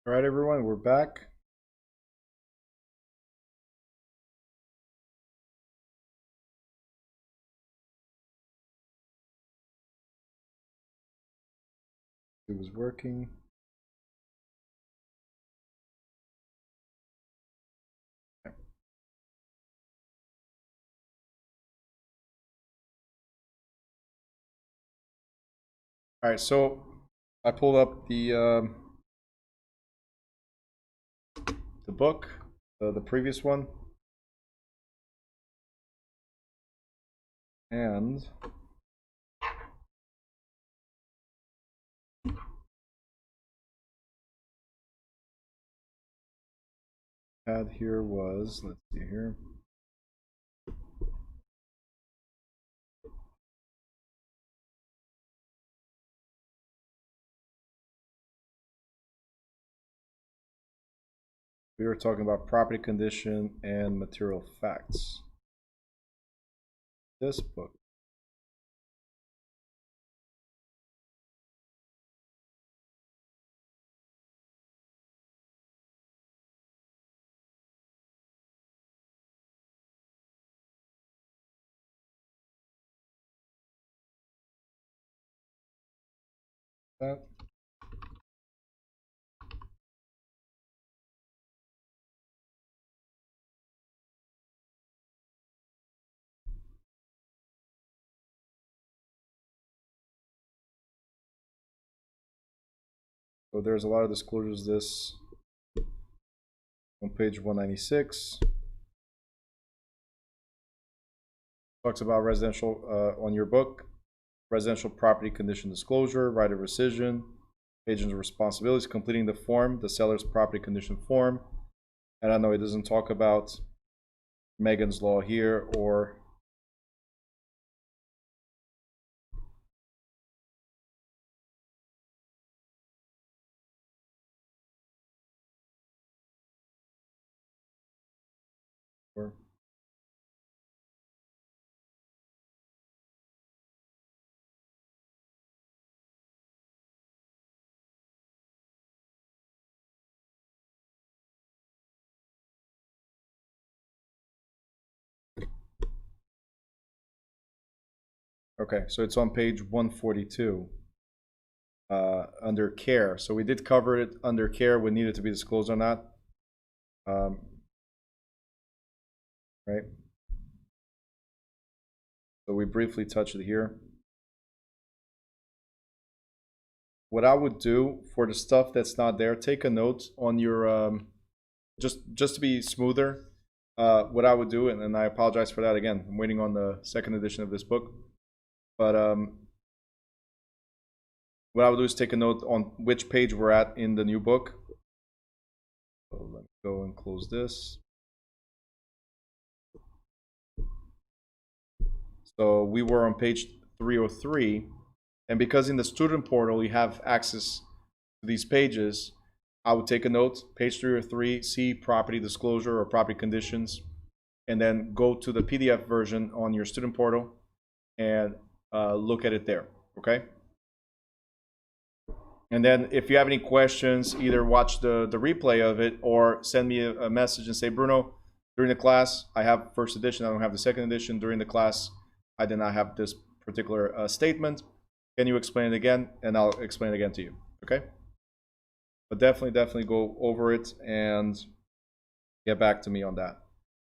All right, everyone, we're back. It was working. All right, so I pulled up the book, the previous one, and had here was, let's see here. We were talking about property condition and material facts. This book. That. So there's a lot of disclosures this on page 196. Talks about residential on your book, residential property condition disclosure, right of rescission, agent's responsibilities, completing the form, the seller's property condition form. And I know it doesn't talk about Megan's Law here or okay, so it's on page 142 under care. So we did cover it under care when needed to be disclosed or not. Right? So we briefly touched it here. What I would do for the stuff that's not there, take a note on your just to be smoother. What I would do, and I apologize for that again. I'm waiting on the second edition of this book, but what I would do is take a note on which page we're at in the new book. So let me go and close this. So we were on page 303, and because in the student portal you have access to these pages, I would take a note, page 303, see property disclosure or property conditions, and then go to the PDF version on your student portal and look at it there, okay? And then if you have any questions, either watch the replay of it or send me a message and say, Bruno, during the class, I have first edition, I don't have the second edition. During the class, I did not have this particular statement. Can you explain it again? And I'll explain it again to you, okay? But definitely go over it and get back to me on that.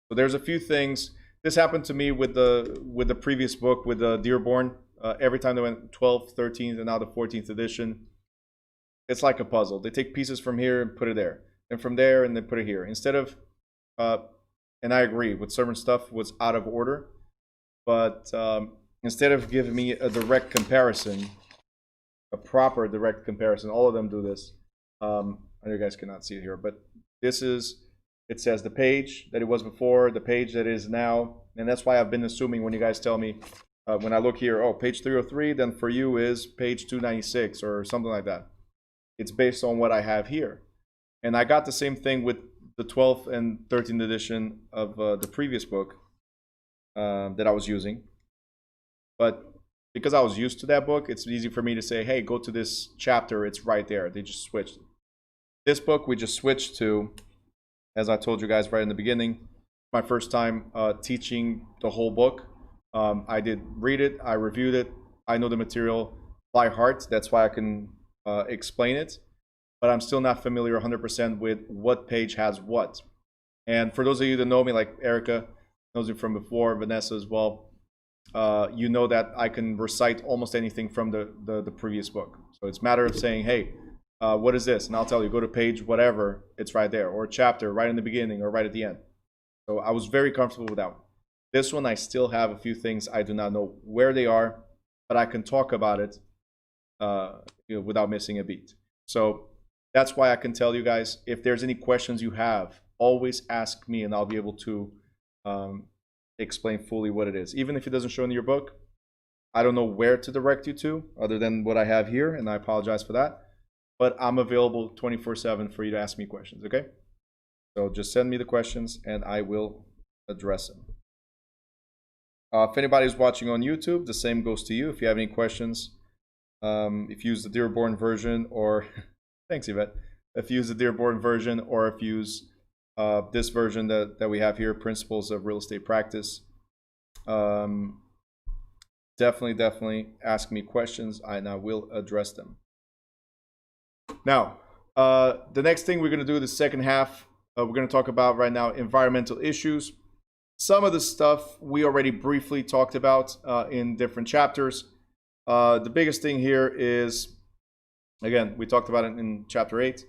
So there's a few things. This happened to me with the previous book, with the Dearborn. Every time they went 12th, 13th, and now the 14th edition, it's like a puzzle. They take pieces from here and put it there, and from there and then put it here. Instead of, and I agree, with certain stuff was out of order, but instead of giving me a direct comparison, a proper direct comparison, all of them do this. I know you guys cannot see it here, but this is, it says the page that it was before, the page that is now, and that's why I've been assuming when you guys tell me, when I look here, oh, page 303, then for you is page 296 or something like that. It's based on what I have here. And I got the same thing with the 12th and 13th edition of the previous book that I was using. But because I was used to that book, it's easy for me to say, hey, go to this chapter, it's right there. They just switched. This book we just switched to, as I told you guys right in the beginning, my first time teaching the whole book. I did read it, I reviewed it, I know the material by heart. That's why I can explain it, but I'm still not familiar 100% with what page has what. And for those of you that know me, like Erica knows me from before, Vanessa as well, you know that I can recite almost anything from the previous book. So it's a matter of saying, hey, what is this? And I'll tell you, go to page whatever, it's right there, or chapter right in the beginning or right at the end. So I was very comfortable with that one. This one, I still have a few things I do not know where they are, but I can talk about it without missing a beat. So that's why I can tell you guys, if there's any questions you have, always ask me and I'll be able to explain fully what it is. Even if it doesn't show in your book, I don't know where to direct you to other than what I have here, and I apologize for that. But I'm available 24/7 for you to ask me questions, okay? So just send me the questions and I will address them. If anybody's watching on YouTube, the same goes to you. If you have any questions, if you use the Dearborn version or, thanks Yvette, if you use the Dearborn version or if you use this version that we have here, Principles of Real Estate Practice, definitely ask me questions and I will address them. Now, the next thing we're going to do, the second half, we're going to talk about right now environmental issues. Some of the stuff we already briefly talked about in different chapters. The biggest thing here is, again, we talked about it in chapter 8.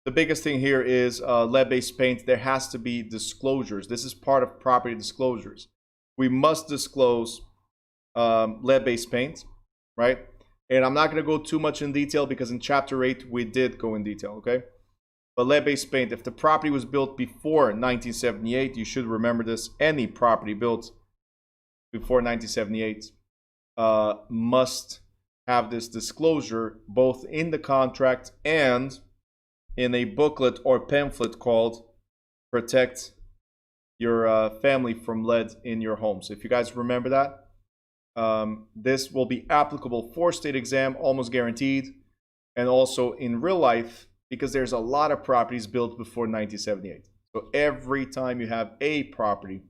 The biggest thing here is lead-based paint. There has to be disclosures. This is part of property disclosures. We must disclose lead-based paint, right? And I'm not going to go too much in detail because in chapter 8 we did go in detail, okay? But lead-based paint, if the property was built before 1978, you should remember this, any property built before 1978 must have this disclosure both in the contract and in a booklet or pamphlet called Protect Your Family from Lead in Your Home. So if you guys remember that, this will be applicable for state exam, almost guaranteed, and also in real life, because there's a lot of properties built before 1978. So every time you have a property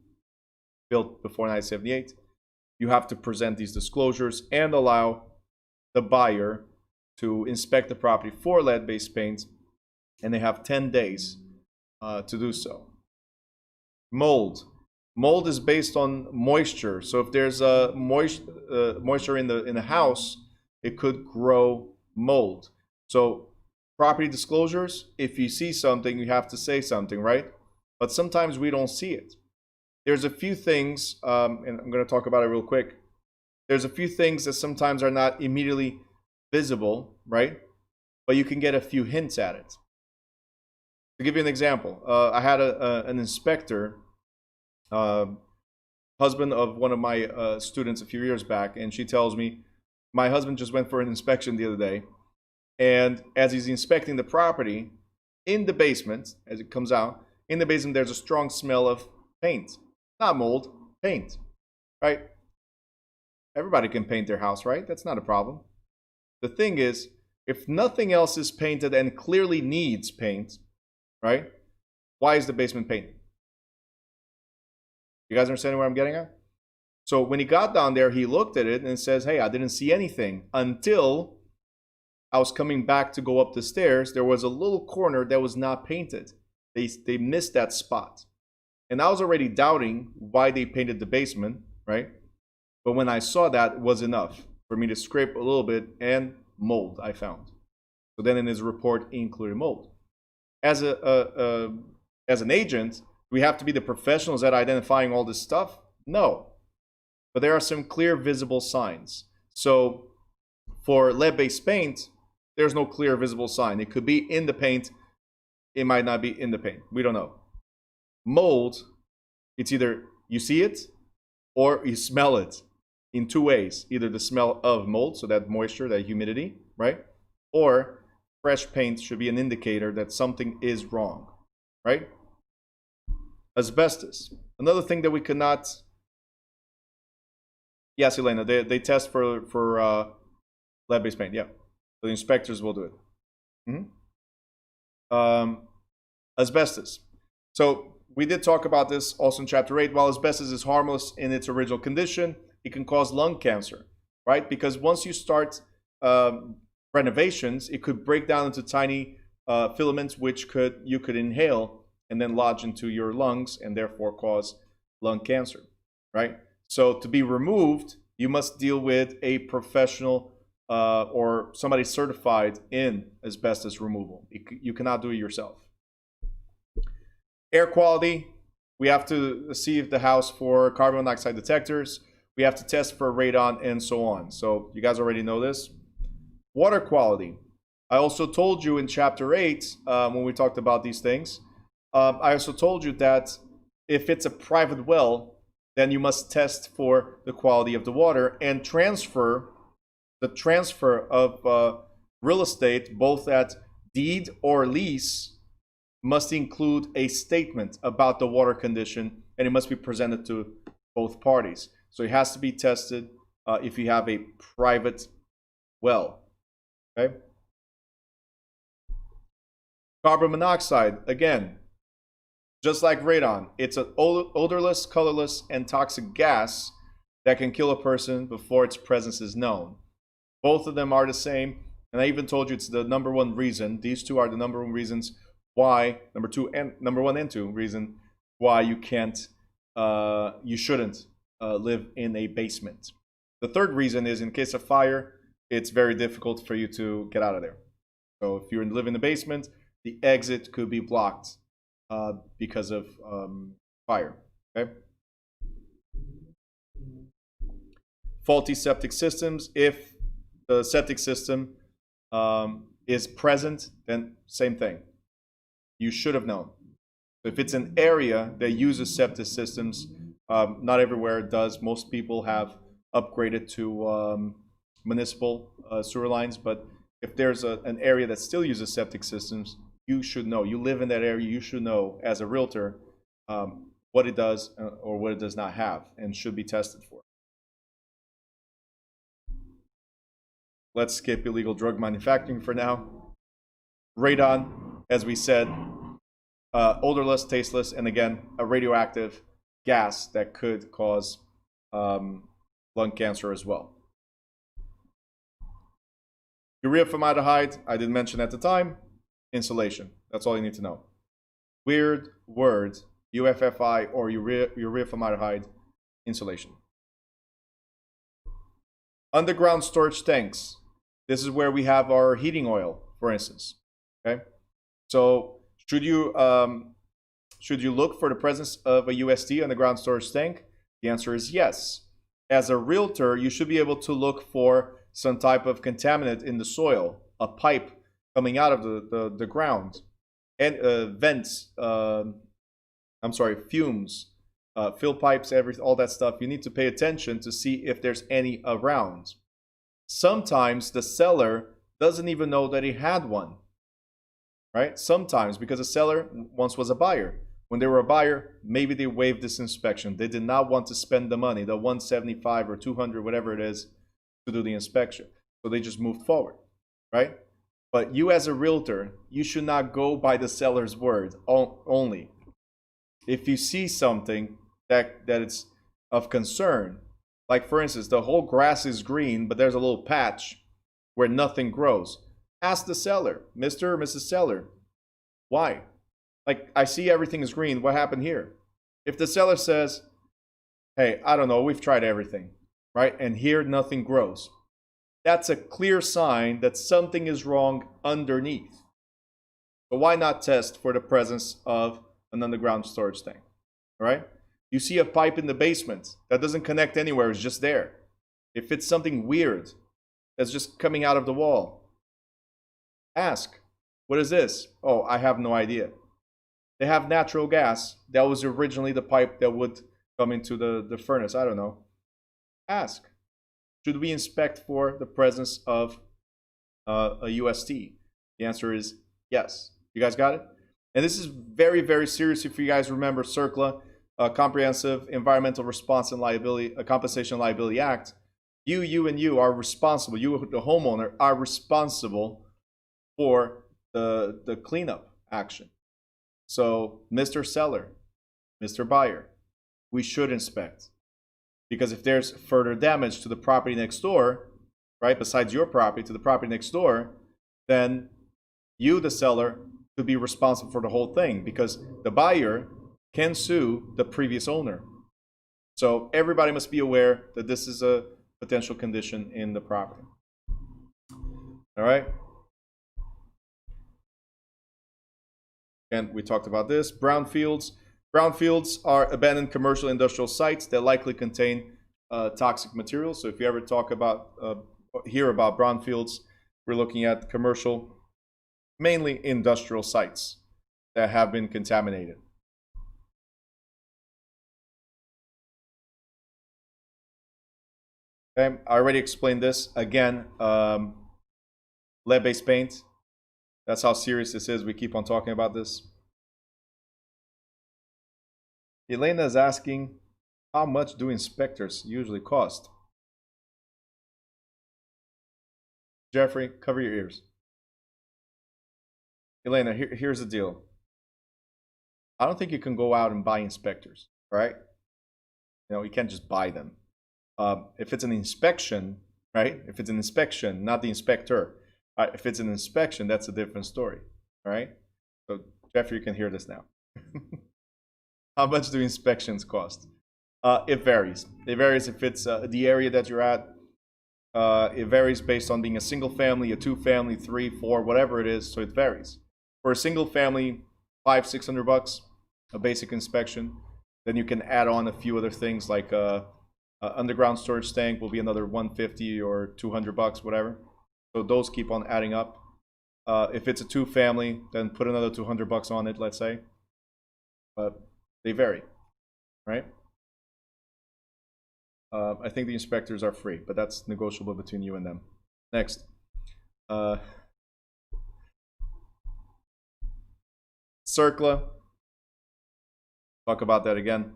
built before 1978, you have to present these disclosures and allow the buyer to inspect the property for lead-based paint, and they have 10 days to do so. Mold. Mold is based on moisture. So if there's a moisture in the house, it could grow mold. So property disclosures, if you see something, you have to say something, right? But sometimes we don't see it. There's a few things, and I'm going to talk about it real quick. There's a few things that sometimes are not immediately visible, right? But you can get a few hints at it. To give you an example, I had an inspector, husband of one of my students a few years back, and she tells me, my husband just went for an inspection the other day, and as he's inspecting the property, in the basement, as it comes out, in the basement there's a strong smell of paint. Not mold, paint, right? Everybody can paint their house, right? That's not a problem. The thing is, if nothing else is painted and clearly needs paint, right? Why is the basement painted? You guys understand where I'm getting at? So when he got down there, he looked at it and says, hey, I didn't see anything until I was coming back to go up the stairs. There was a little corner that was not painted. They missed that spot. And I was already doubting why they painted the basement, right? But when I saw that, it was enough for me to scrape a little bit, and mold I found. So then in his report, he included mold. As an agent, we have to be the professionals at identifying all this stuff? No. But there are some clear visible signs. So for lead-based paint, there's no clear visible sign. It could be in the paint. It might not be in the paint. We don't know. Mold, it's either you see it or you smell it in two ways. Either the smell of mold, so that moisture, that humidity, right? Or fresh paint should be an indicator that something is wrong, right? Asbestos. Another thing that we cannot... Yes, Elena, they test for lead-based paint, yeah. So the inspectors will do it. Asbestos. So we did talk about this also in chapter 8. While asbestos is harmless in its original condition, it can cause lung cancer, right? Because once you start renovations, it could break down into tiny filaments which you could inhale and then lodge into your lungs and therefore cause lung cancer, right? So to be removed, you must deal with a professional or somebody certified in asbestos removal. You cannot do it yourself. Air quality, we have to see if the house for carbon monoxide detectors. We have to test for radon and so on. So you guys already know this. Water quality. I also told you in chapter 8, when we talked about these things, I also told you that if it's a private well, then you must test for the quality of the water and the transfer of real estate, both at deed or lease, must include a statement about the water condition, and it must be presented to both parties. So it has to be tested if you have a private well. Okay. Carbon monoxide, again, just like radon, it's an odorless, colorless, and toxic gas that can kill a person before its presence is known. Both of them are the same, and I even told you it's the number one reason. These two are the number one reasons why, number one and two reason why you shouldn't live in a basement. The third reason is in case of fire, it's very difficult for you to get out of there. So if you live in the basement, the exit could be blocked because of fire. Okay. Faulty septic systems. If the septic system is present, then same thing. You should have known. If it's an area that uses septic systems, not everywhere it does. Most people have upgraded to municipal sewer lines, but if there's an area that still uses septic systems, you should know. You live in that area, you should know as a realtor what it does or what it does not have and should be tested for. Let's skip illegal drug manufacturing for now. Radon, as we said, odorless, tasteless, and again, a radioactive gas that could cause lung cancer as well. Urea formaldehyde, I didn't mention at the time. Insulation, that's all you need to know. Weird word, UFFI or urea formaldehyde, insulation. Underground storage tanks. This is where we have our heating oil, for instance. Okay, so should you look for the presence of a UST underground storage tank? The answer is yes. As a realtor, you should be able to look for some type of contaminant in the soil, a pipe coming out of the ground, and vents. Fumes, fill pipes, all that stuff. You need to pay attention to see if there's any around. Sometimes the seller doesn't even know that he had one, right? Sometimes, because the seller once was a buyer. When they were a buyer, maybe they waived this inspection. They did not want to spend the money, the $175 or $200, whatever it is, to do the inspection. So they just moved forward, right? But you as a realtor, you should not go by the seller's word only. If you see something that it's of concern, like for instance, the whole grass is green, but there's a little patch where nothing grows, ask the seller, Mr. or Mrs. Seller, why? Like, I see everything is green, what happened here? If the seller says, hey, I don't know, we've tried everything, right? And here nothing grows. That's a clear sign that something is wrong underneath. So why not test for the presence of an underground storage tank, all right? You see a pipe in the basement that doesn't connect anywhere, it's just there. If it's something weird that's just coming out of the wall, ask, what is this? Oh, I have no idea. They have natural gas. That was originally the pipe that would come into the furnace. I don't know. Ask. Should we inspect for the presence of a UST? The answer is yes. You guys got it? And this is very, very serious. If you guys remember CERCLA, Comprehensive Environmental Response and Liability, Compensation and Liability Act, you are responsible. You, the homeowner, are responsible for the cleanup action. So, Mr. Seller, Mr. Buyer, we should inspect. Because if there's further damage to the property next door, right, besides your property, to the property next door, then you, the seller, could be responsible for the whole thing because the buyer can sue the previous owner. So everybody must be aware that this is a potential condition in the property. All right. And we talked about this. Brownfields. Brownfields are abandoned commercial industrial sites that likely contain toxic materials. So if you ever talk about, hear about brownfields, we're looking at commercial, mainly industrial sites that have been contaminated. Okay, I already explained this. Again, lead-based paint. That's how serious this is. We keep on talking about this. Elena is asking, how much do inspectors usually cost? Jeffrey, cover your ears. Elena, here's the deal. I don't think you can go out and buy inspectors, right? You know, you can't just buy them. If it's an inspection, right? If it's an inspection, not the inspector. If it's an inspection, that's a different story, all right? So, Jeffrey, you can hear this now. How much do inspections cost? It varies. It varies if it's the area that you're at. It varies based on being a single family, a two family, 3, 4, whatever it is. So it varies. For a single family, $500-600, a basic inspection. Then you can add on a few other things like underground storage tank will be another $150 or $200, whatever. So those keep on adding up. If it's a two family, then put another $200 on it, let's say. But they vary, right? I think the inspectors are free, but that's negotiable between you and them. Next. CERCLA. Talk about that again.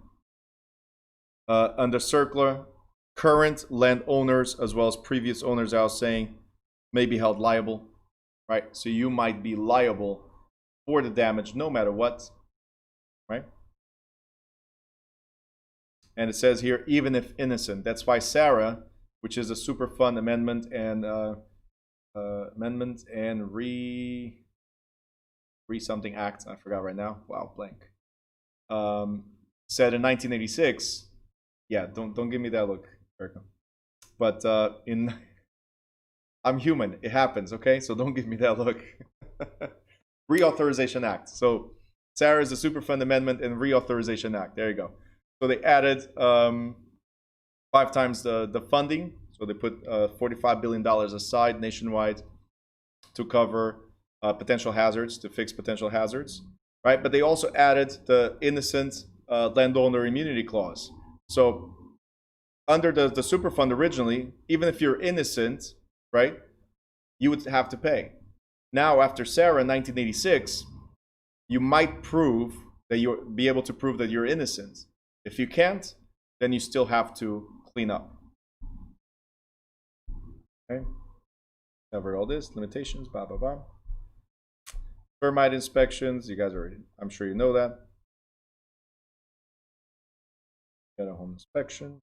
Under CERCLA, current landowners as well as previous owners, I was saying, may be held liable, right? So you might be liable for the damage no matter what, right? And it says here, even if innocent. That's why SARA, which is a Superfund Amendment and re something act, I forgot right now. Wow, blank. Said in 1986. Yeah, don't give me that look, Erica. But I'm human. It happens, okay? So don't give me that look. Reauthorization Act. So SARA is the Superfund Amendment and Reauthorization Act. There you go. So they added 5 times the funding. So they put $45 billion aside nationwide to cover potential hazards, to fix potential hazards, right? But they also added the innocent landowner immunity clause. So under the Superfund originally, even if you're innocent, right, you would have to pay. Now, after SARA in 1986, you might prove that you'll be able to prove that you're innocent. If you can't, then you still have to clean up. Okay. Cover all this, limitations, blah, blah, blah. Termite inspections, you guys already, I'm sure you know that. Get a home inspection.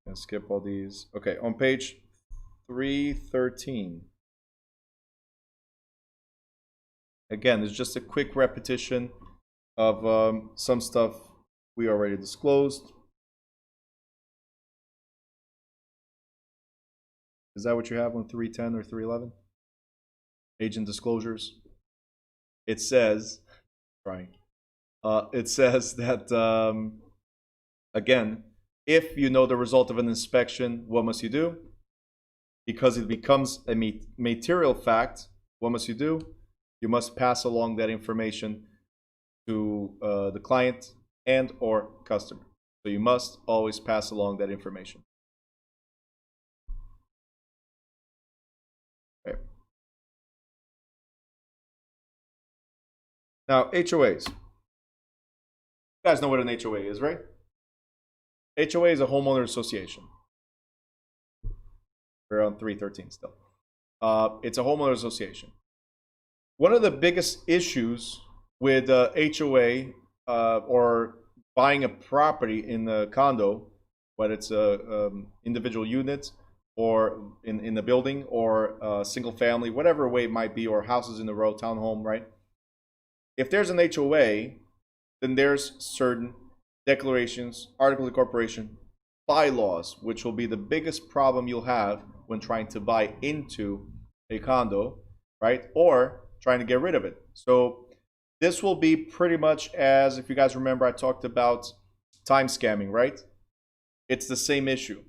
And skip all these. Okay, on page 313. Again, it's just a quick repetition of some stuff we already disclosed. Is that what you have on 310 or 311? Agent disclosures. It says, right? It says that, again, if you know the result of an inspection, what must you do? Because it becomes a material fact, what must you do? You must pass along that information to the client and or customer. So you must always pass along that information. Okay. Now, HOAs. You guys know what an HOA is, right? HOA is a homeowner association. We're on 313 still. It's a homeowner association. One of the biggest issues with HOA or buying a property in a condo, whether it's a individual unit or in the building or single family, whatever way it might be, or houses in a row, townhome, right? If there's an HOA, then there's certain declarations, articles of incorporation, bylaws, which will be the biggest problem you'll have when trying to buy into a condo, right? Or trying to get rid of it. So this will be pretty much as, if you guys remember, I talked about time scamming, right? It's the same issue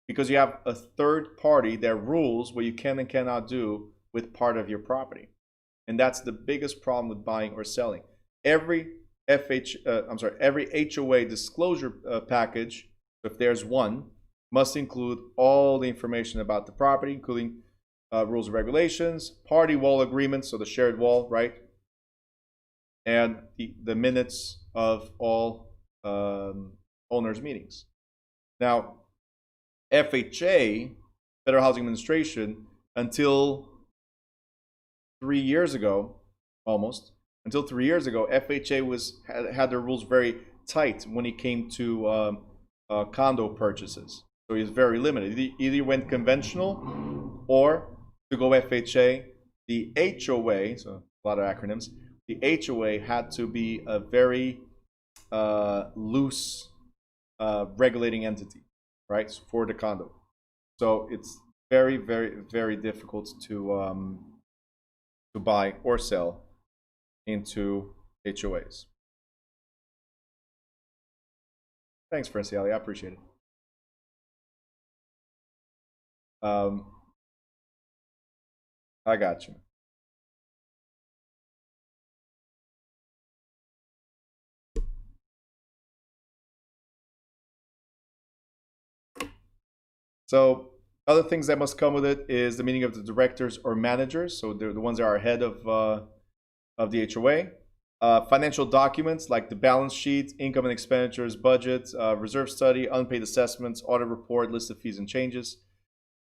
because you have a third party that rules what you can and cannot do with part of your property. And that's the biggest problem with buying or selling. Every every HOA disclosure package, if there's one, must include all the information about the property, including rules and regulations, party wall agreements, so the shared wall, right? And the minutes of all owners' meetings. Now, FHA, Federal Housing Administration, until 3 years ago, almost, until 3 years ago, FHA had their rules very tight when it came to condo purchases. So it was very limited. Either you went conventional or to go FHA. The HOA, so a lot of acronyms, the HOA had to be a very loose regulating entity, right, for the condo. So it's very, very, very difficult to buy or sell into HOAs. Thanks, Franciali. I appreciate it. I got you. So other things that must come with it is the meeting of the directors or managers. So they're the ones that are ahead of the HOA. Financial documents like the balance sheet, income and expenditures, budget, reserve study, unpaid assessments, audit report, list of fees and changes,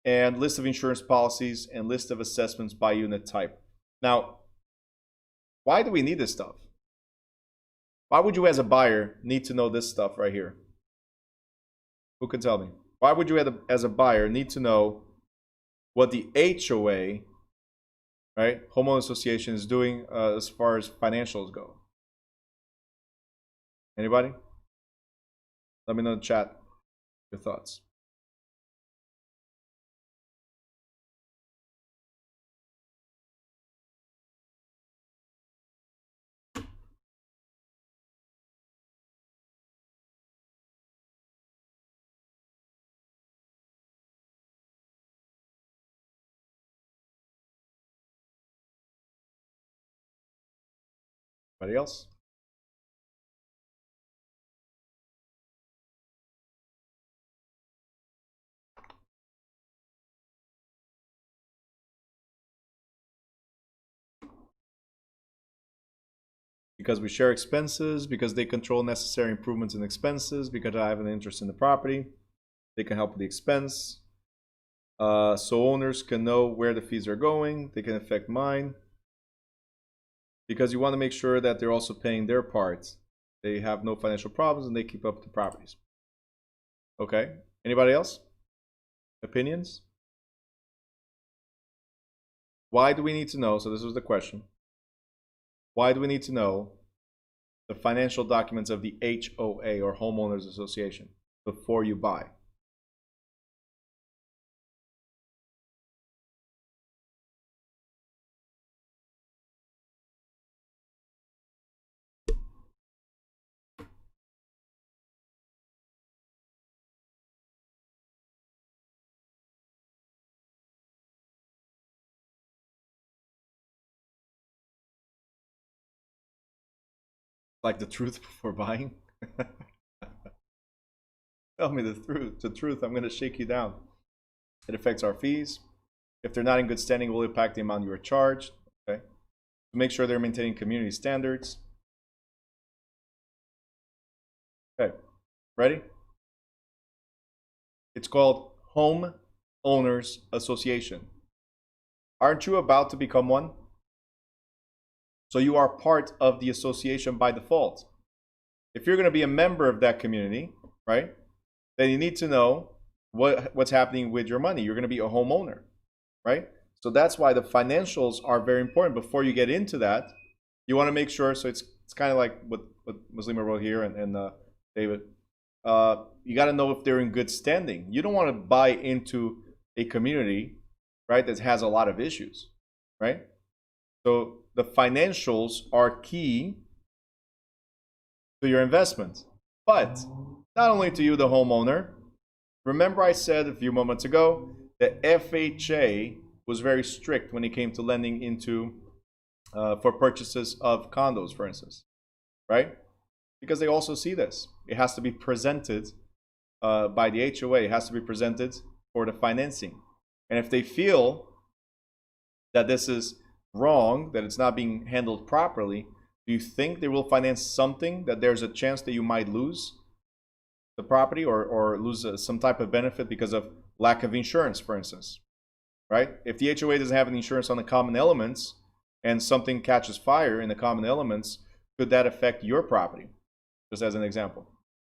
and list of insurance policies and list of assessments by unit type. Now, why do we need this stuff? Why would you as a buyer need to know this stuff right here? Who can tell me? Why would you as a buyer need to know what the HOA, right, homeowner association, is doing as far as financials go? Anybody? Let me know in the chat your thoughts. Anybody else? Because we share expenses, because they control necessary improvements in expenses, because I have an interest in the property, they can help with the expense. So owners can know where the fees are going, they can affect mine. Because you want to make sure that they're also paying their part. They have no financial problems and they keep up the properties. Okay, anybody else? Opinions? Why do we need to know? So this was the question. Why do we need to know the financial documents of the HOA or homeowners association before you buy? Like the truth before buying? Tell me the truth. The truth, I'm going to shake you down. It affects our fees. If they're not in good standing, it will impact the amount you are charged. Okay. To make sure they're maintaining community standards. Okay. Ready? It's called Home Owners Association. Aren't you about to become one? So you are part of the association by default. If you're going to be a member of that community, right, then you need to know what's happening with your money. You're going to be a homeowner, right? So that's why the financials are very important. Before you get into that, you want to make sure. So it's kind of like what Muslima wrote here and David. You got to know if they're in good standing. You don't want to buy into a community, right, that has a lot of issues, right? So the financials are key to your investment, but not only to you, the homeowner. Remember I said a few moments ago that FHA was very strict when it came to lending into for purchases of condos, for instance, right? Because they also see this. It has to be presented by the HOA. It has to be presented for the financing. And if they feel that this is wrong, that it's not being handled properly, do you think they will finance something that there's a chance that you might lose the property or lose some type of benefit because of lack of insurance, for instance, right? If the HOA doesn't have an insurance on the common elements and something catches fire in the common elements, could that affect your property? Just as an example,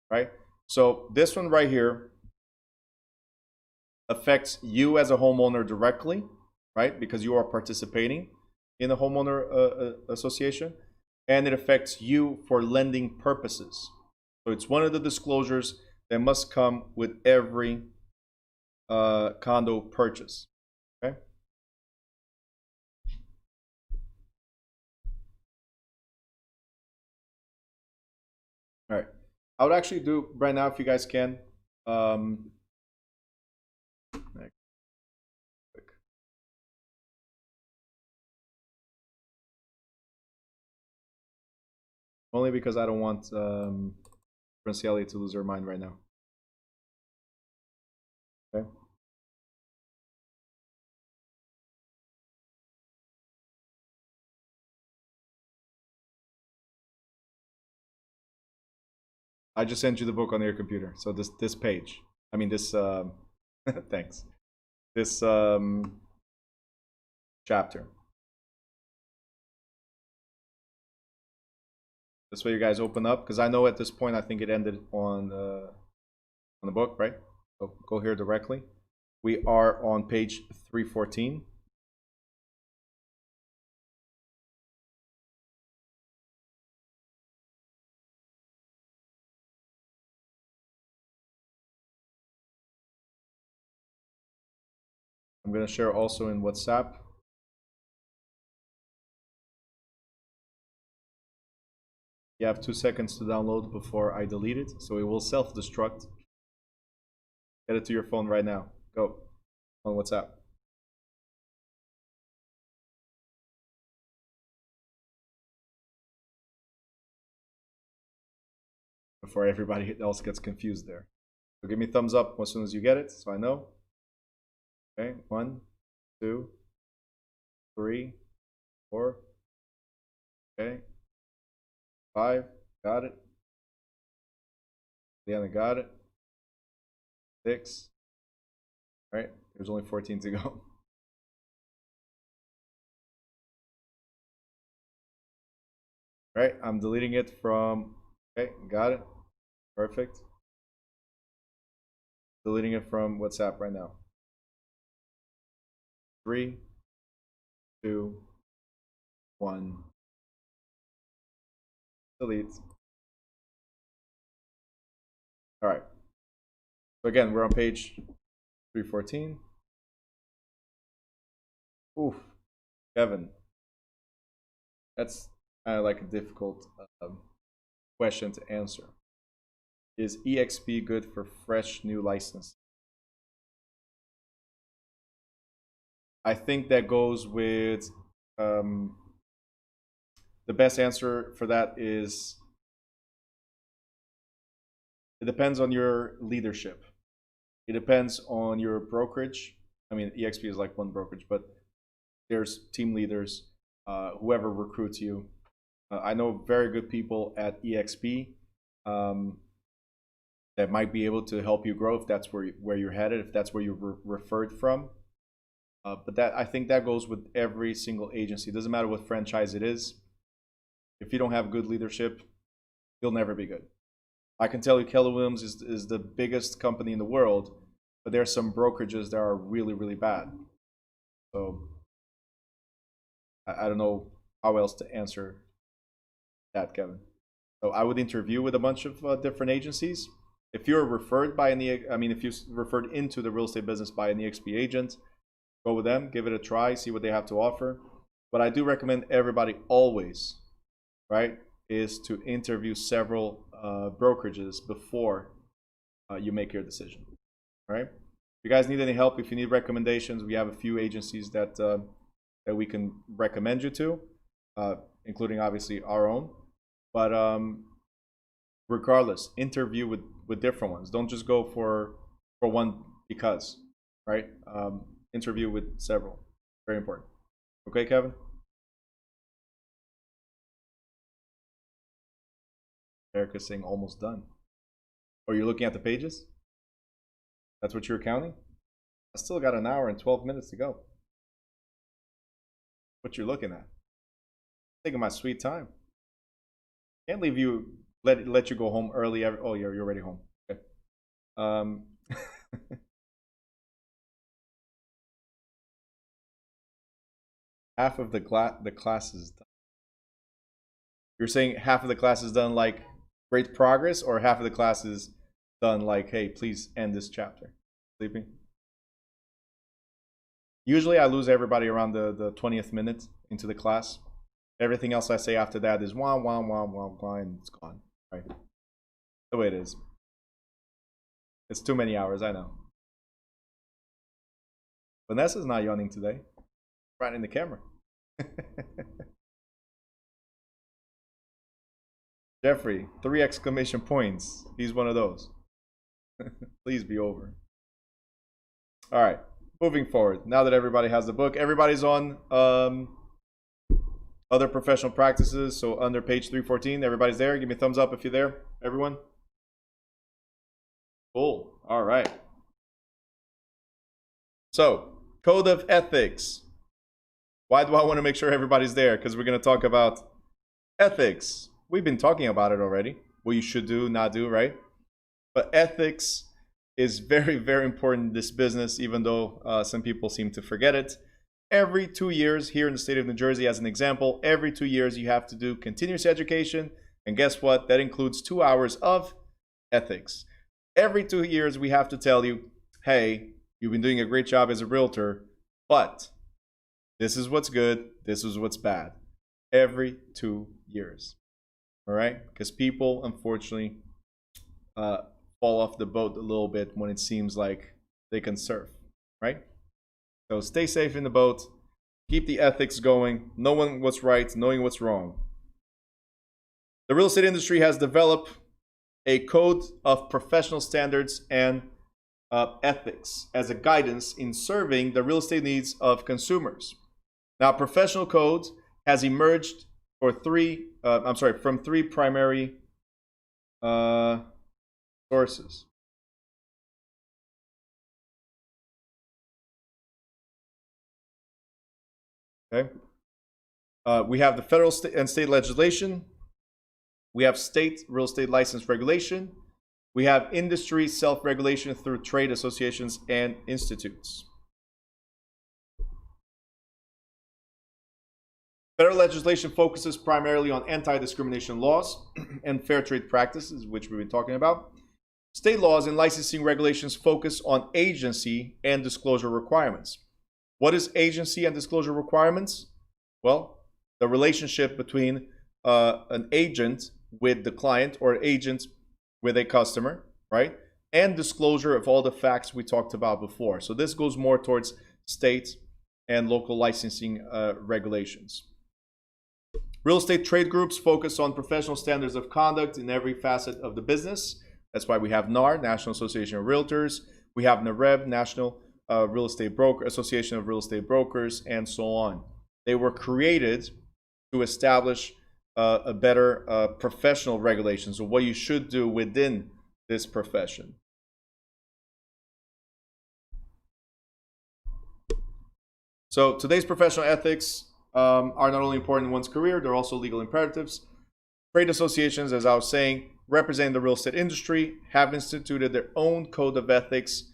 right? So this one right here affects you as a homeowner directly, right? Because you are participating in the homeowner association, and it affects you for lending purposes. So it's one of the disclosures that must come with every condo purchase, okay? All right. I would actually do right now, if you guys can. Only because I don't want Francielli to lose her mind right now. Okay. I just sent you the book on your computer. So this page. I mean this. Thanks. This chapter. This way you guys open up, because I know at this point I think it ended on the book, right? So go here directly. We are on page 314. I'm going to share also in WhatsApp. You have 2 seconds to download before I delete it, so it will self-destruct. Get it to your phone right now. Go on WhatsApp. Before everybody else gets confused there. So give me a thumbs up as soon as you get it, so I know. Okay, 1, 2, 3, 4. Okay, 5. Got it. Leanna got it. 6. All right, there's only 14 to go. All right, I'm deleting it from. Okay, got it. Perfect. Deleting it from WhatsApp right now. 3, 2, 1. Delete. All right. So again, we're on page 314. Oof, Kevin. That's kind of like a difficult question to answer. Is EXP good for fresh new license? I think that goes with the best answer for that is it depends on your leadership. It depends on your brokerage. I mean, EXP is like one brokerage, but there's team leaders, whoever recruits you. I know very good people at EXP that might be able to help you grow if that's where you're headed, if that's where you're referred from. But that, I think that goes with every single agency. It doesn't matter what franchise it is. If you don't have good leadership, you'll never be good. I can tell you Keller Williams is the biggest company in the world, but there are some brokerages that are really, really bad. So I don't know how else to answer that, Kevin. So I would interview with a bunch of different agencies. If you're referred by if you're referred into the real estate business by an EXP agent, go with them, give it a try, see what they have to offer. But I do recommend everybody always, right, is to interview several brokerages before you make your decision. All right. If you guys need any help, if you need recommendations, we have a few agencies that that we can recommend you to, including obviously our own. But regardless, interview with different ones. Don't just go for one because, right? Interview with several. Very important. Okay, Kevin? Erica's saying almost done. Or you're looking at the pages? That's what you're counting? I still got an hour and 12 minutes to go. What you're looking at? Taking my sweet time. Can't leave you, let you go home early. Oh, you're already home. Okay. Half of the class is done. You're saying half of the class is done like great progress, or half of the class is done like, hey, please end this chapter. Sleeping? Usually I lose everybody around the 20th minute into the class. Everything else I say after that is wah, wah, wah, wah, wah, and it's gone. Right? The way it is. It's too many hours, I know. Vanessa's not yawning today. Right in the camera. Jeffrey, 3 exclamation points. He's one of those. Please be over. All right, moving forward. Now that everybody has the book, everybody's on other professional practices. So under page 314, everybody's there. Give me a thumbs up if you're there, everyone. Cool. All right. So, code of ethics. Why do I want to make sure everybody's there? Because we're going to talk about ethics. We've been talking about it already. What you should do, not do, right? But ethics is very, very important in this business, even though some people seem to forget it. Every 2 years, here in the state of New Jersey, as an example, every 2 years you have to do continuous education. And guess what? That includes 2 hours of ethics. Every 2 years, we have to tell you, hey, you've been doing a great job as a realtor, but this is what's good, this is what's bad. Every 2 years. All right? Because people, unfortunately, fall off the boat a little bit when it seems like they can surf, right? So stay safe in the boat. Keep the ethics going. Knowing what's right, knowing what's wrong. The real estate industry has developed a code of professional standards and ethics as a guidance in serving the real estate needs of consumers. Now, professional code has emerged from 3 primary sources. Okay. We have the federal and state legislation. We have state real estate license regulation. We have industry self-regulation through trade associations and institutes. Federal legislation focuses primarily on anti-discrimination laws and fair trade practices, which we've been talking about. State laws and licensing regulations focus on agency and disclosure requirements. What is agency and disclosure requirements? Well, the relationship between an agent with the client or agent with a customer, right? And disclosure of all the facts we talked about before. So this goes more towards state and local licensing regulations. Real estate trade groups focus on professional standards of conduct in every facet of the business. That's why we have NAR, National Association of Realtors. We have NAREB, National Real Estate Broker Association of Real Estate Brokers, and so on. They were created to establish a better professional regulations of what you should do within this profession. So today's professional ethics are not only important in one's career, they're also legal imperatives. Trade associations, as I was saying, representing the real estate industry, have instituted their own code of ethics.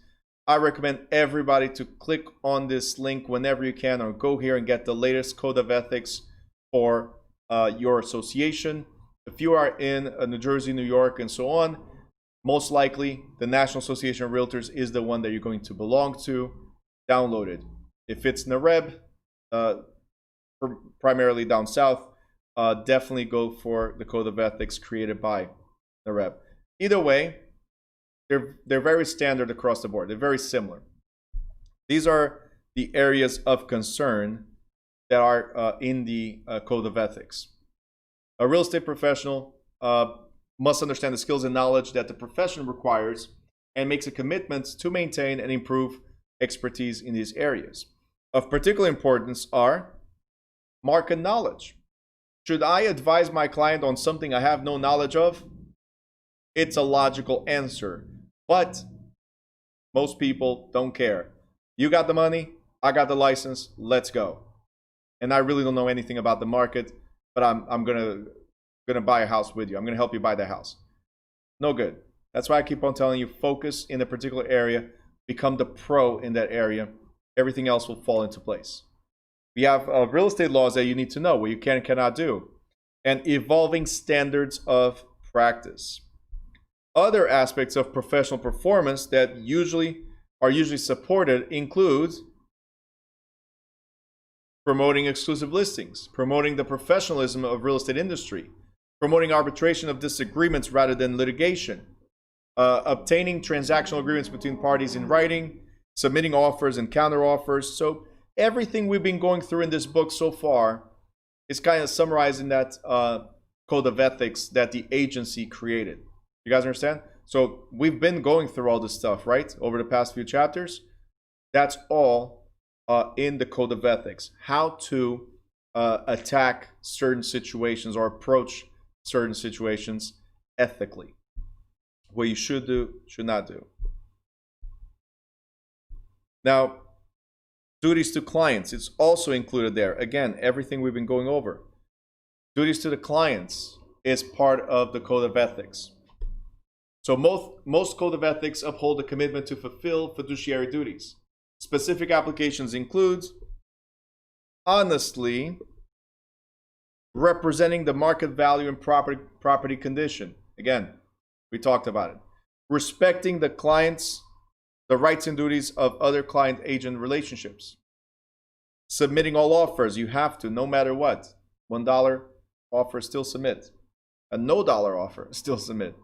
I recommend everybody to click on this link whenever you can, or go here and get the latest code of ethics for your association. If you are in New Jersey, New York, and so on, most likely the National Association of Realtors is the one that you're going to belong to. Download it. If it's NAREB, primarily down south, definitely go for the code of ethics created by NAREB. Either way, they're very standard across the board. They're very similar. These are the areas of concern that are in the code of ethics. A real estate professional must understand the skills and knowledge that the profession requires and makes a commitment to maintain and improve expertise in these areas. Of particular importance are market knowledge. Should I advise my client on something I have no knowledge of? It's a logical answer, but most people don't care. You got the money, I got the license, let's go. And I really don't know anything about the market, but I'm gonna buy a house with you. I'm gonna help you buy the house. No good. That's why I keep on telling you, focus in a particular area, become the pro in that area. Everything else will fall into place. We have real estate laws that you need to know, what you can and cannot do, and evolving standards of practice. Other aspects of professional performance that are usually supported include promoting exclusive listings, promoting the professionalism of real estate industry, promoting arbitration of disagreements rather than litigation, obtaining transactional agreements between parties in writing, submitting offers and counteroffers. So everything we've been going through in this book so far is kind of summarized in that code of ethics that the agency created. You guys understand? So we've been going through all this stuff, right? Over the past few chapters. That's all in the code of ethics. How to attack certain situations or approach certain situations ethically. What you should do, should not do. Now, duties to clients, it's also included there. Again, everything we've been going over. Duties to the clients is part of the code of ethics. So most code of ethics uphold the commitment to fulfill fiduciary duties. Specific applications include honestly representing the market value and property condition. Again, we talked about it. Respecting the clients, the rights and duties of other client-agent relationships. Submitting all offers, you have to, no matter what. $1 offer, still submit. A no dollar offer, still submit.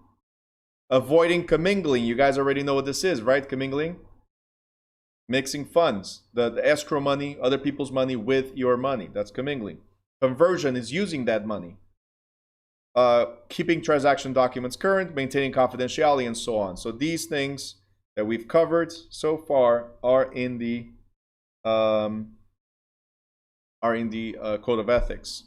Avoiding commingling, you guys already know what this is, right? Commingling, mixing funds, the escrow money, other people's money with your money. That's commingling. Conversion is using that money. Keeping transaction documents current, maintaining confidentiality, and so on. So these things that we've covered so far are in the code of ethics.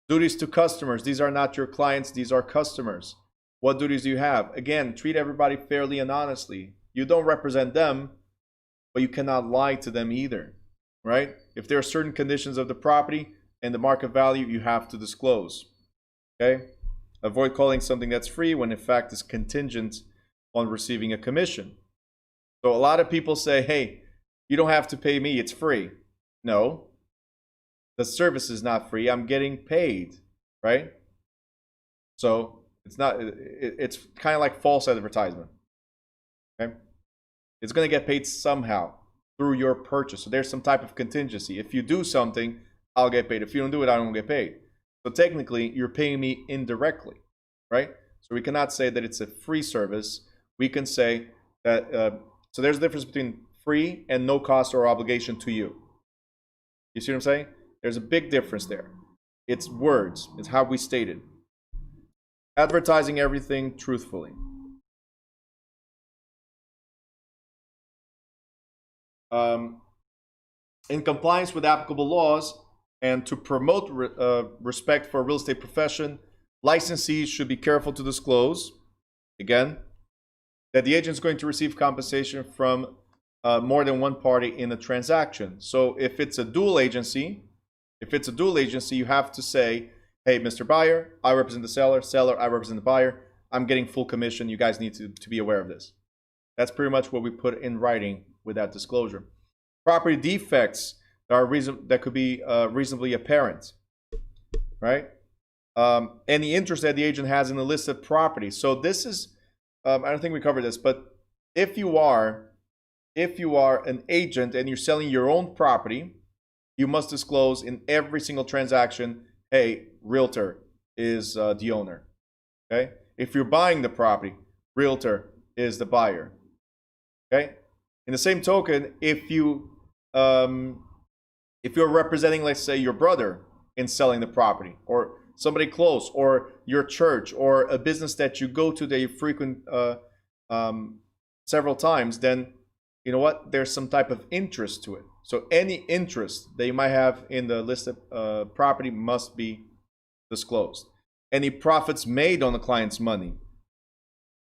Duties to customers. These are not your clients. These are customers. What duties do you have? Again, treat everybody fairly and honestly. You don't represent them, but you cannot lie to them either, right? If there are certain conditions of the property and the market value, you have to disclose, okay? Avoid calling something that's free when in fact is contingent on receiving a commission. So a lot of people say, hey, you don't have to pay me, it's free. No, the service is not free, I'm getting paid, right? So it's not, it's kind of like false advertisement, okay? It's going to get paid somehow through your purchase. So there's some type of contingency. If you do something, I'll get paid. If you don't do it, I don't get paid. So technically, you're paying me indirectly, right? So we cannot say that it's a free service. We can say that, so there's a difference between free and no cost or obligation to you. You see what I'm saying? There's a big difference there. It's words. It's how we state it. Advertising everything truthfully. In compliance with applicable laws and to promote respect for a real estate profession, licensees should be careful to disclose, again, that the agent is going to receive compensation from more than one party in a transaction. So if it's a dual agency, you have to say, hey, Mr. Buyer, I represent the seller. Seller, I represent the buyer. I'm getting full commission. You guys need to be aware of this. That's pretty much what we put in writing with that disclosure. Property defects that could be reasonably apparent, right? Any interest that the agent has in the listed property. So this is, I don't think we covered this, but if you are an agent and you're selling your own property, you must disclose in every single transaction, hey, realtor is the owner. Okay? If you're buying the property, realtor is the buyer. Okay? In the same token, if you're representing, let's say, your brother in selling the property, or somebody close, or your church, or a business that you go to that you frequent several times, then you know what? There's some type of interest to it. So any interest that you might have in the listed property must be disclosed. Any profits made on the client's money.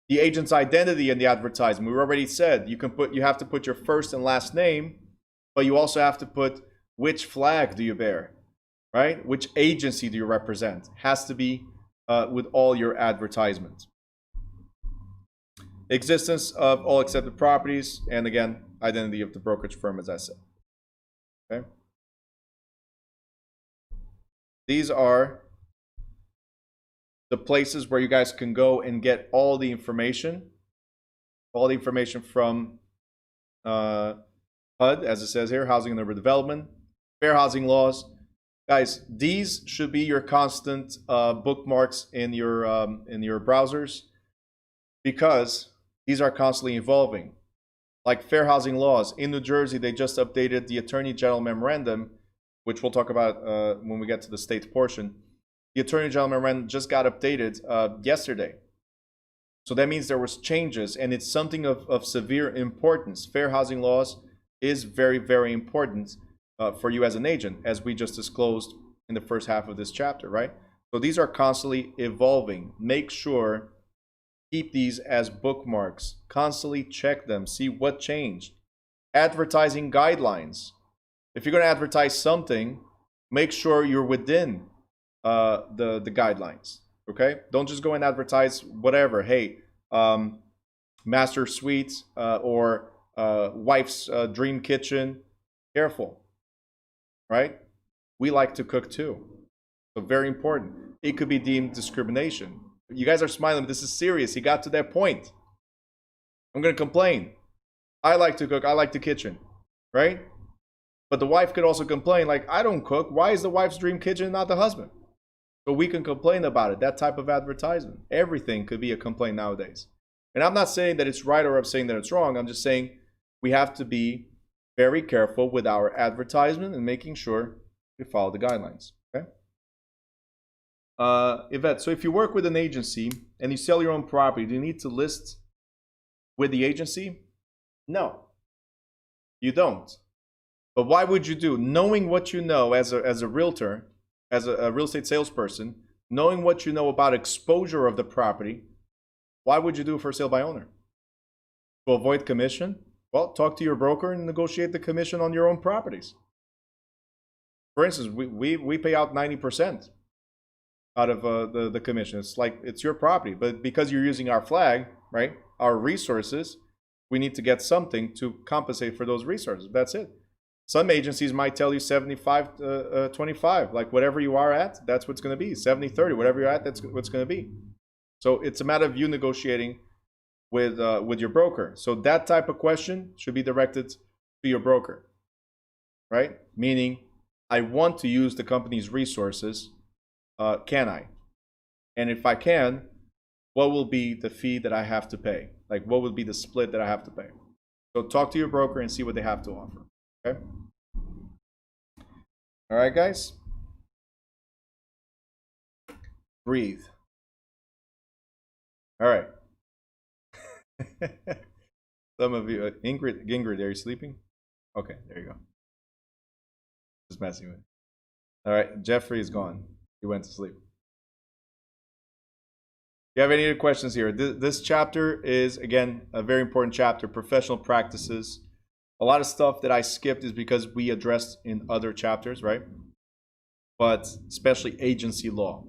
The agent's identity in the advertisement. We already said you have to put your first and last name, but you also have to put which flag do you bear, right? Which agency do you represent? Has to be with all your advertisements. Existence of all accepted properties, and again, identity of the brokerage firm, as I said. Okay. These are the places where you guys can go and get all the information from HUD, as it says here, Housing and Urban Development, fair housing laws. Guys, these should be your constant bookmarks in your browsers, because these are constantly evolving. Like fair housing laws in New Jersey, they just updated the Attorney General Memorandum, which we'll talk about when we get to the state portion. The Attorney General Memorandum just got updated yesterday. So that means there was changes, and it's something of severe importance. Fair housing laws is very, very important for you as an agent, as we just disclosed in the first half of this chapter, right? So these are constantly evolving. Make sure, keep these as bookmarks. Constantly check them, see what changed. Advertising guidelines. If you're going to advertise something, make sure you're within the guidelines. Okay? Don't just go and advertise whatever. Hey, master suite or wife's dream kitchen. Careful. Right? We like to cook too. So very important. It could be deemed discrimination. You guys are smiling, but this is serious. He got to that point. I'm going to complain. I like to cook. I like the kitchen. Right? But the wife could also complain, like, I don't cook. Why is the wife's dream kitchen and not the husband? So we can complain about it. That type of advertisement. Everything could be a complaint nowadays. And I'm not saying that it's right or I'm saying that it's wrong. I'm just saying we have to be very careful with our advertisement and making sure we follow the guidelines. Okay? Yvette, so if you work with an agency and you sell your own property, do you need to list with the agency? No, you don't. But why would you do? Knowing what you know as a realtor, as a real estate salesperson, knowing what you know about exposure of the property, why would you do for sale by owner? To avoid commission? Well, talk to your broker and negotiate the commission on your own properties. For instance, we pay out 90% out of the commission. It's like it's your property, but because you're using our flag, right, our resources, we need to get something to compensate for those resources. That's it. Some agencies might tell you 75-25, like whatever you are at, that's what's going to be. 70-30, whatever you're at, that's what's going to be. So it's a matter of you negotiating with your broker. So that type of question should be directed to your broker, right? Meaning, I want to use the company's resources. Can I? And if I can, what will be the fee that I have to pay? Like, what would be the split that I have to pay? So talk to your broker and see what they have to offer. Okay? All right, guys? Breathe. All right. Some of you, Ingrid, are you sleeping? Okay, there you go. Just messing with you. All right, Jeffrey is gone. He went to sleep. If you have any other questions here, this chapter is, again, a very important chapter, professional practices. A lot of stuff that I skipped is because we addressed in other chapters, right? But especially agency law.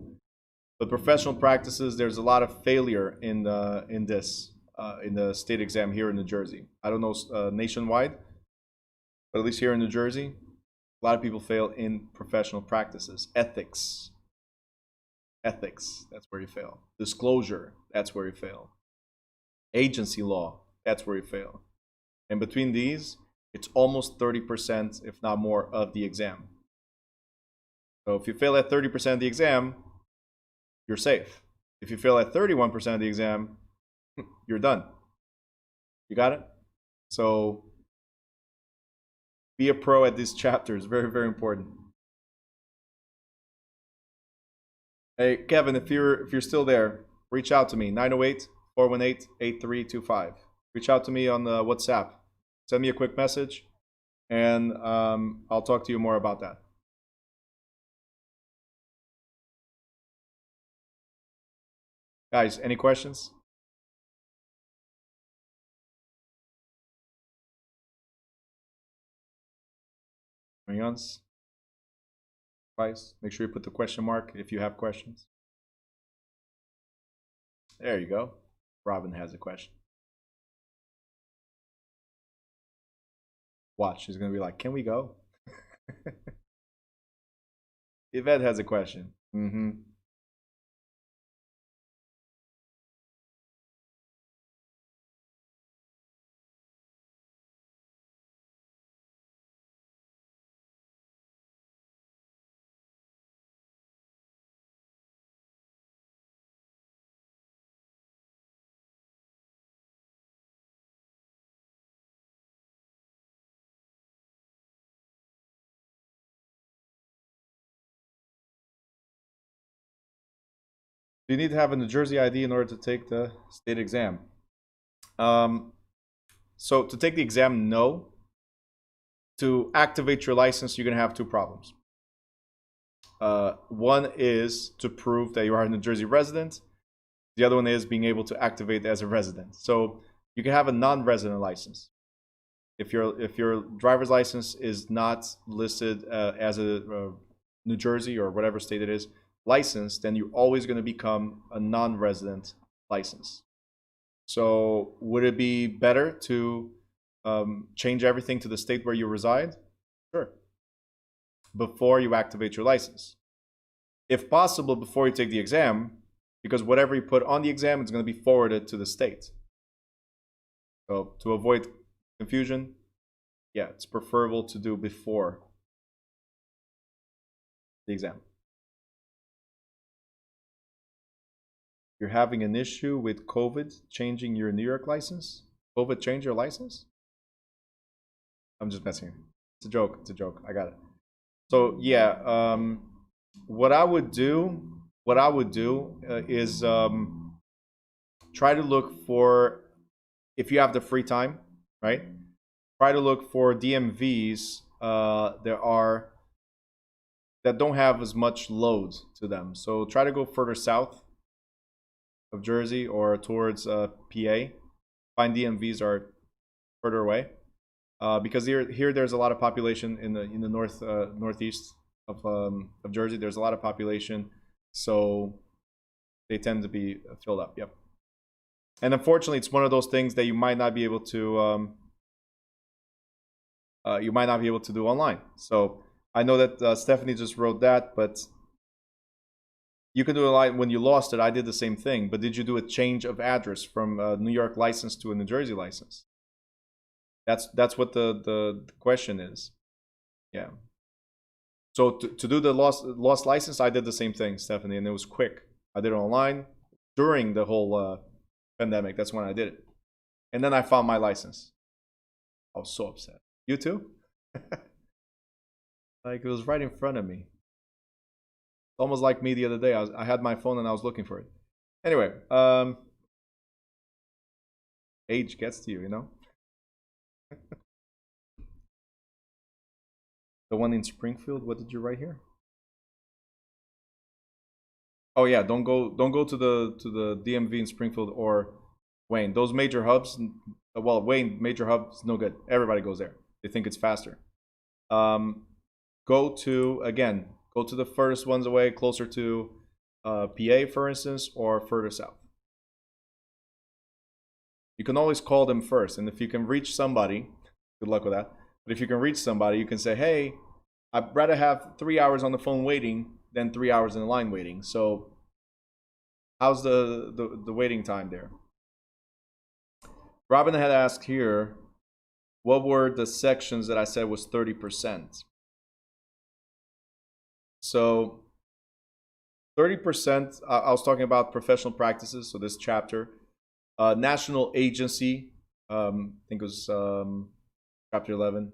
But professional practices, there's a lot of failure in the state exam here in New Jersey. I don't know nationwide, but at least here in New Jersey, a lot of people fail in professional practices. Ethics, that's where you fail. Disclosure, that's where you fail. Agency law, that's where you fail. And between these, it's almost 30%, if not more, of the exam. So if you fail at 30% of the exam, you're safe. If you fail at 31% of the exam, you're done. You got it? So be a pro at these chapters. Very, very important. Hey, Kevin, if you're still there, reach out to me. 908-418-8325. Reach out to me on the WhatsApp. Send me a quick message, and I'll talk to you more about that. Guys, any questions? Going once? Twice? Make sure you put the question mark if you have questions. There you go. Robin has a question. Watch, she's going to be like, can we go? Yvette has a question. Mm-hmm. You need to have a New Jersey ID in order to take the state exam. So to take the exam, no. To activate your license, you're going to have two problems. One is to prove that you are a New Jersey resident. The other one is being able to activate as a resident. So you can have a non-resident license. If your driver's license is not listed as a New Jersey or whatever state it is license, then you're always going to become a non-resident license. So would it be better to change everything to the state where you reside? Sure. Before you activate your license. If possible, before you take the exam, because whatever you put on the exam is going to be forwarded to the state. So to avoid confusion, yeah, it's preferable to do before the exam. You're having an issue with COVID changing your New York license? COVID changed your license? I'm just messing. It's a joke. It's a joke. I got it. So yeah, what I would do is try to look for, if you have the free time, right? Try to look for DMVs that don't have as much load to them. So try to go further south of Jersey or towards PA. Find DMVs are further away, because here there's a lot of population in the northeast of Jersey. There's a lot of population, so they tend to be filled up. Yep. And unfortunately, it's one of those things that you might not be able to do online. So I know that Stephanie just wrote that, but you can do it online. When you lost it, I did the same thing. But did you do a change of address from a New York license to a New Jersey license? That's what the question is. Yeah. So to do the lost license, I did the same thing, Stephanie, and it was quick. I did it online during the whole pandemic. That's when I did it. And then I found my license. I was so upset. You too? Like, it was right in front of me. Almost like me the other day. I had my phone and I was looking for it. Anyway, age gets to you, you know? The one in Springfield, what did you write here? Oh yeah, don't go to the DMV in Springfield or Wayne, those major hubs, well, Wayne, major hubs, no good. Everybody goes there. They think it's faster. Go to, again, go to the furthest ones away, closer to PA, for instance, or further south. You can always call them first. And if you can reach somebody, good luck with that. But if you can reach somebody, you can say, hey, I'd rather have 3 hours on the phone waiting than 3 hours in the line waiting. So how's the waiting time there? Robin had asked here, what were the sections that I said was 30%? So 30%, I was talking about professional practices, so this chapter. National agency, I think it was chapter 11.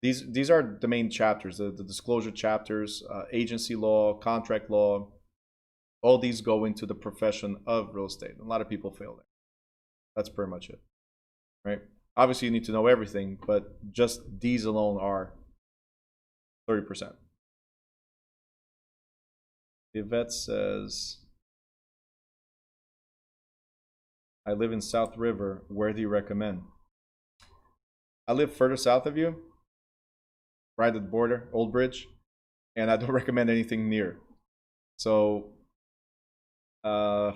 These are the main chapters, the disclosure chapters, agency law, contract law. All these go into the profession of real estate. A lot of people fail there. That's pretty much it, right? Obviously, you need to know everything, but just these alone are 30%. Yvette says, I live in South River. Where do you recommend? I live further south of you, right at the border, Old Bridge, and I don't recommend anything near. So, I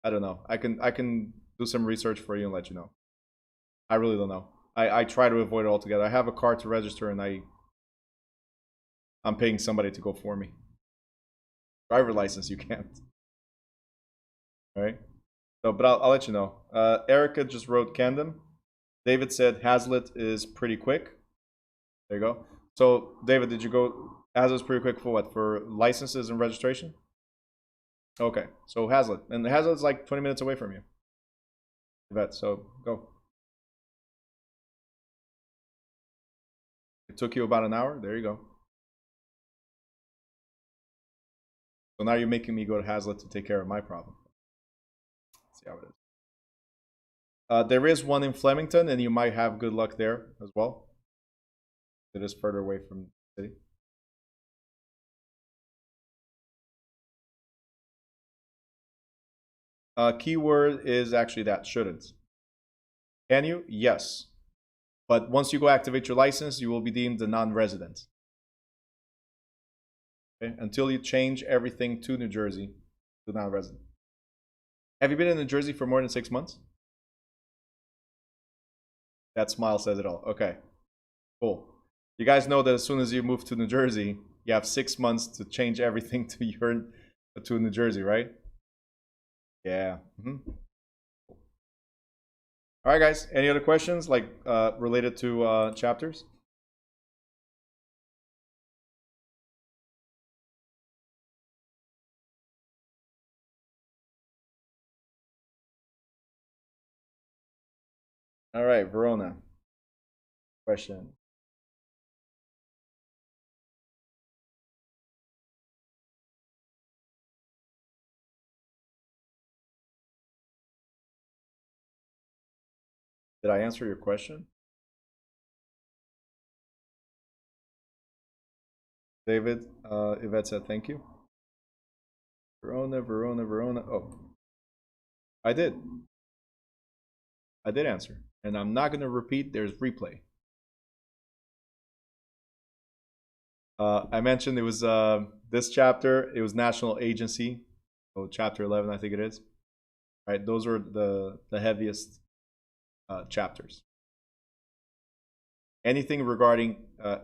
don't know. I can do some research for you and let you know. I really don't know. I try to avoid it altogether. I have a car to register, and I'm paying somebody to go for me. Driver license, you can't. All right. So, but I'll let you know. Erica just wrote Camden. David said Hazlitt is pretty quick. There you go. So, David, did you go? Hazlitt's pretty quick for what? For licenses and registration? Okay. So, Hazlitt. And Hazlitt's like 20 minutes away from you. Yvette, so go. It took you about an hour. There you go. So now you're making me go to Hazlitt to take care of my problem. Let's see how it is. There is one in Flemington, and you might have good luck there as well. It is further away from the city. Keyword is actually that, shouldn't. Can you? Yes. But once you go activate your license, you will be deemed a non-resident. Okay? Until you change everything to New Jersey, to non-resident. Have you been in New Jersey for more than 6 months? That smile says it all. Okay, cool. You guys know that as soon as you move to New Jersey, you have 6 months to change everything to New Jersey, right? Yeah. All right, guys. Any other questions, like related to chapters? All right, Verona. Question. Did I answer your question? David, Yvette said thank you. Verona, Verona, Verona. Oh, I did. I did answer. And I'm not going to repeat. There's replay. I mentioned it was this chapter. It was national agency. So chapter 11, I think it is. Right. Those were the heaviest chapters. Anything regarding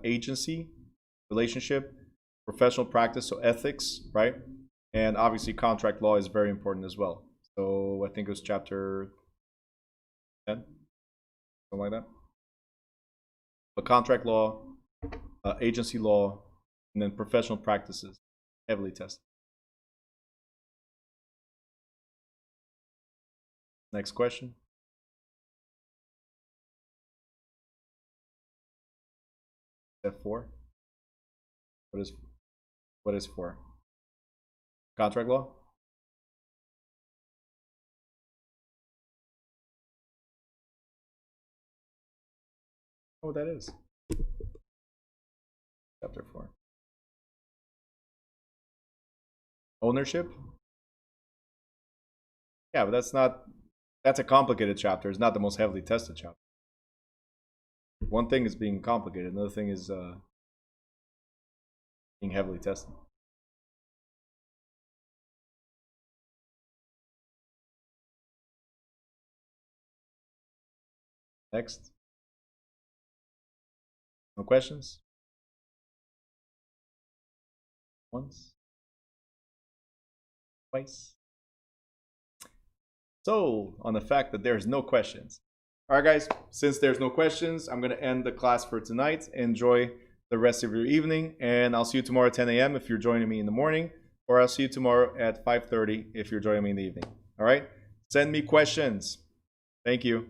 agency, relationship, professional practice, so ethics, right? And obviously contract law is very important as well. So I think it was chapter 10, something like that. But contract law, agency law, and then professional practices, heavily tested. Next question. F4. What is 4? Contract law? Oh, that is. Chapter 4. Ownership? Yeah, but that's a complicated chapter. It's not the most heavily tested chapter. One thing is being complicated. Another thing is being heavily tested. Next. No questions? Once? Twice? So, on the fact that there's no questions. All right, guys, since there's no questions, I'm going to end the class for tonight. Enjoy the rest of your evening, and I'll see you tomorrow at 10 a.m. if you're joining me in the morning, or I'll see you tomorrow at 5:30 if you're joining me in the evening. All right? Send me questions. Thank you.